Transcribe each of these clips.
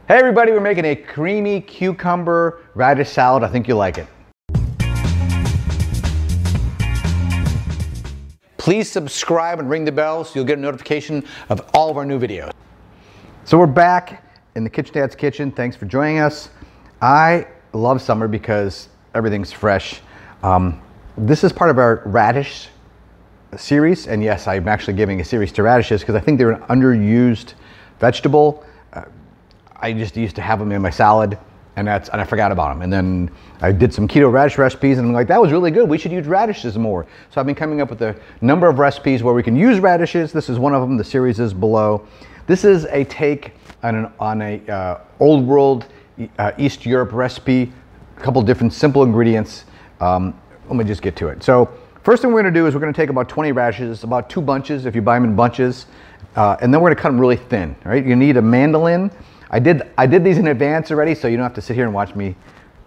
Hey everybody, we're making a creamy cucumber radish salad. I think you'll like it. Please subscribe and ring the bell so you'll get a notification of all of our new videos. So we're back in the Kitchen Dad's Kitchen. Thanks for joining us. I love summer because everything's fresh. This is part of our radish series, and yes, I'm actually giving a series to radishes because I think they're an underused vegetable. I just used to have them in my salad, and I forgot about them. And then I did some keto radish recipes, and I'm like, that was really good. We should use radishes more. So I've been coming up with a number of recipes where we can use radishes. This is one of them. The series is below. This is a take on a old world East Europe recipe. A couple different simple ingredients. Let me just get to it. So first thing we're going to do is we're going to take about 20 radishes, about 2 bunches if you buy them in bunches, and then we're going to cut them really thin. All right, you need a mandolin. I did these in advance already, so you don't have to sit here and watch me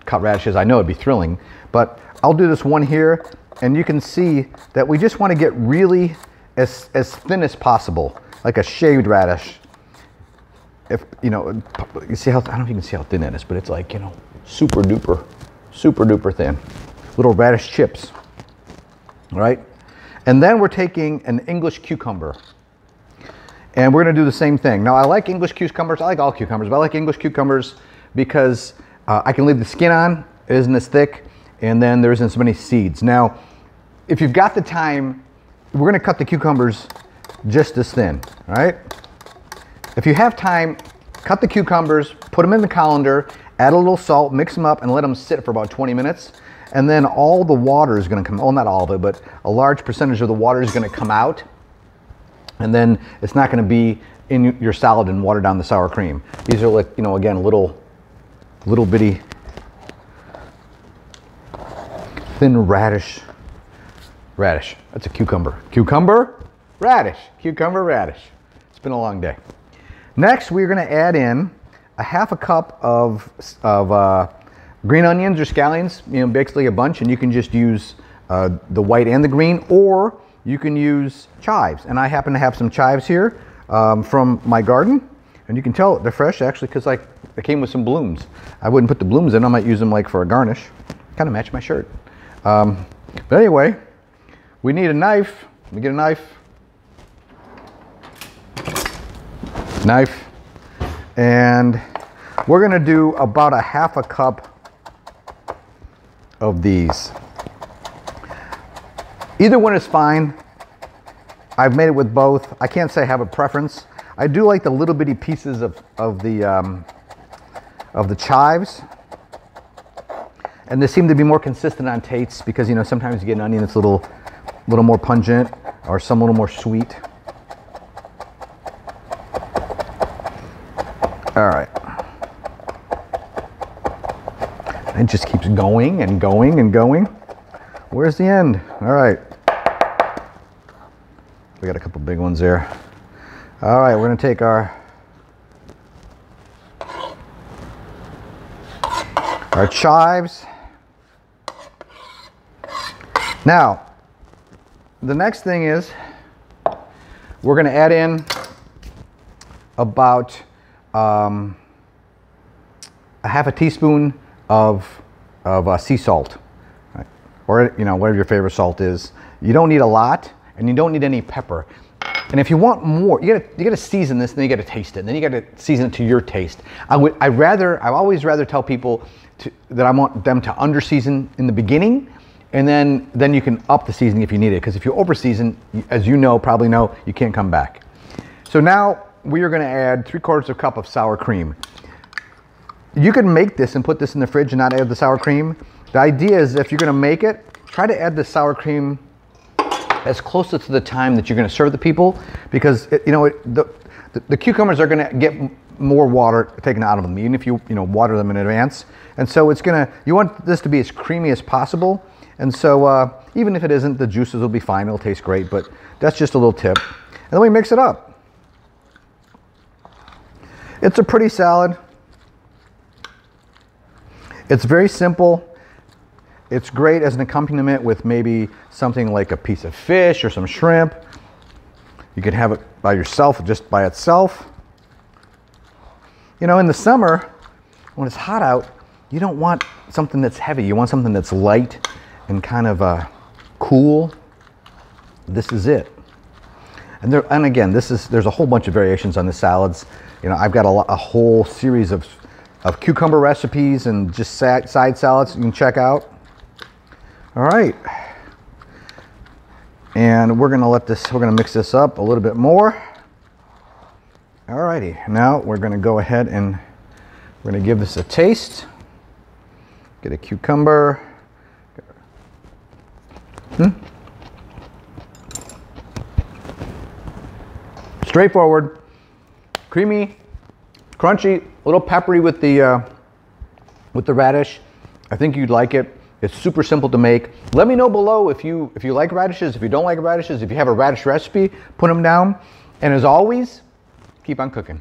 cut radishes. I know it'd be thrilling, but I'll do this one here, and you can see that we just want to get really as thin as possible, like a shaved radish. If you know, you see how, I don't know if you can see how thin that is, but it's like, you know, super duper thin. Little radish chips. All right, and then we're taking an English cucumber. And we're going to do the same thing. Now, I like English cucumbers. I like all cucumbers, but I like English cucumbers because I can leave the skin on. It isn't as thick, and then there isn't so many seeds. Now, if you've got the time, we're going to cut the cucumbers just as thin, all right? If you have time, cut the cucumbers, put them in the colander, add a little salt, mix them up, and let them sit for about 20 minutes. And then all the water is going to come, well, not all of it, but a large percentage of the water is going to come out. And then it's not going to be in your salad and water down the sour cream. These are, like, you know, again, little bitty thin radish. That's a cucumber. Cucumber, radish. It's been a long day. Next, we're going to add in a half a cup of green onions or scallions. You know, basically a bunch, and you can just use the white and the green, or you can use chives, and I happen to have some chives here from my garden, and you can tell they're fresh actually because like they came with some blooms. I wouldn't put the blooms in. I might use them like for a garnish. Kind of match my shirt. But anyway, we need a knife. Let me get a knife, and we're gonna do about a half a cup of these. Either one is fine. I've made it with both. I can't say I have a preference. I do like the little bitty pieces of the chives, and they seem to be more consistent on taste because, you know, sometimes you get an onion that's a little more pungent or some a little more sweet. All right. It just keeps going and going and going. Where's the end? All right. We got a couple big ones there. All right, we're gonna take our chives. Now, the next thing is we're gonna add in about a half a teaspoon of sea salt. Or, you know, whatever your favorite salt is. You don't need a lot, and you don't need any pepper. And if you want more, you gotta season this, and then you gotta taste it, and then you gotta season it to your taste. I always rather tell people that I want them to under season in the beginning, and then you can up the seasoning if you need it. Because if you over season, as you know, probably know, you can't come back. So now we are gonna add 3/4 cup of sour cream. You can make this and put this in the fridge and not add the sour cream. The idea is if you're going to make it, try to add the sour cream as close to the time that you're going to serve the people, because the cucumbers are going to get more water taken out of them, even if you water them in advance. And so you want this to be as creamy as possible. And so even if it isn't, the juices will be fine. It'll taste great, but that's just a little tip. And then we mix it up. It's a pretty salad. It's very simple. It's great as an accompaniment with maybe something like a piece of fish or some shrimp. You could have it by yourself, just by itself. You know, in the summer, when it's hot out, you don't want something that's heavy. You want something that's light and kind of cool. This is it. And again, there's a whole bunch of variations on the salads. You know, I've got a whole series of cucumber recipes and just side salads you can check out. All right. And we're gonna mix this up a little bit more. Alrighty, now we're gonna go ahead and we're gonna give this a taste. Get a cucumber. Straightforward, creamy, crunchy, a little peppery with the radish. I think you'd like it. It's super simple to make. Let me know below if you like radishes, if you don't like radishes, if you have a radish recipe, put them down. And as always, keep on cooking.